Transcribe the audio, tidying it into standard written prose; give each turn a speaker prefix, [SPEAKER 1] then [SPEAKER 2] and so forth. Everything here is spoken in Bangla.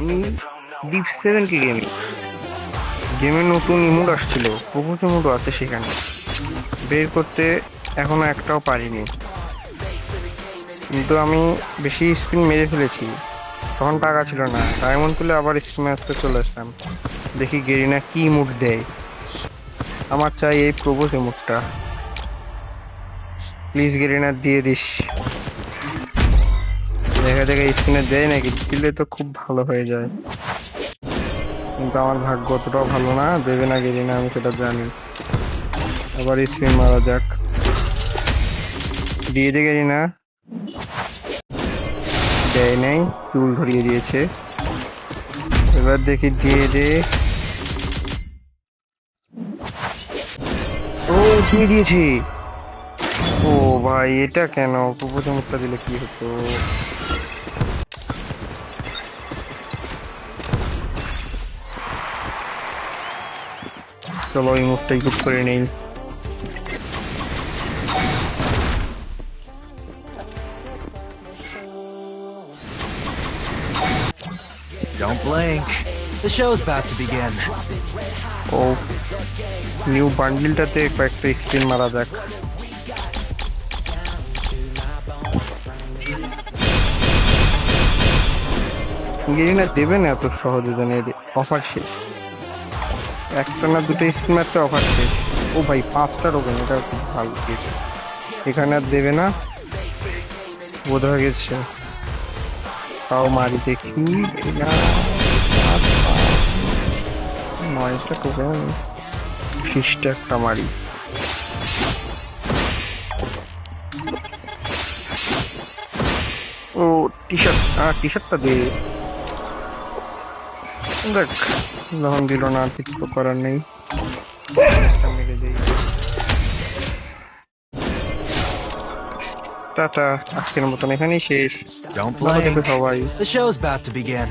[SPEAKER 1] আমি ডিপ 7 কে গেমে নতুন ইমোট আসছিল, প্রপোজ ইমোটও আছে সেখানে, বের করতে এখনো একটাও পারিনি। কিন্তু আমি বেশি স্পিন মেরে ফেলেছি, তখন টাকা ছিল না, ডায়মন্ড তুলে আবার স্পিন মারতে চলে আসলাম। দেখি গেরিনা কি ইমোট দেয়। আমার চাই এই প্রপোজ ইমোটটা, প্লিজ গেরিনা দিয়ে দিস। দেখা দেখা স্পিনে দেয় নাকি, দিলে তো খুব ভালো হয়ে যায়, কিন্তু আমার ভাগ্য অতটাও ভালো না, দেবে না গেরিনা আমি সেটা জানি। আবার স্পিন মারা যাক, দিয়ে দে গেরিনা। দেয় নাই, চুল ধরিয়ে দিয়েছে। এবার দেখি দিয়ে দে। ও দিয়ে দিয়েছে। ও ভাই, এটা কেন? প্রথম মুখটা দিলে কি হতো? চলো এই মুখটা ইকুপ করে নেই।
[SPEAKER 2] Don't blink. The show's about to begin.
[SPEAKER 1] ও, নিউ বান্ডিলটাতে কয়েকটা স্পিন মারা যাক। গেরিনা দেবে না এত সহজে, জানে অফার শেষ। একটা না দুটো স্পিন মারতে অফার শেষ। ও ভাই, 5টা রোগেন, এটা খুব ভালো দিয়েছে। এখানে আর দেবে না, বোঝা গেছে। তাও মারি দেখি। না, 9টা টোকেন, 20টা একটা মারি। ও, টি শার্ট, টি শার্টটা দে। দেখ, যখন দিল না কিছু তো করার নেই, একটা মেরে দেই। টাটা, আজকের মতন এখানেই শেষ।
[SPEAKER 2] Don't
[SPEAKER 1] ভালো থেকো
[SPEAKER 2] blink.
[SPEAKER 1] সবাই।
[SPEAKER 2] The show's about to begin.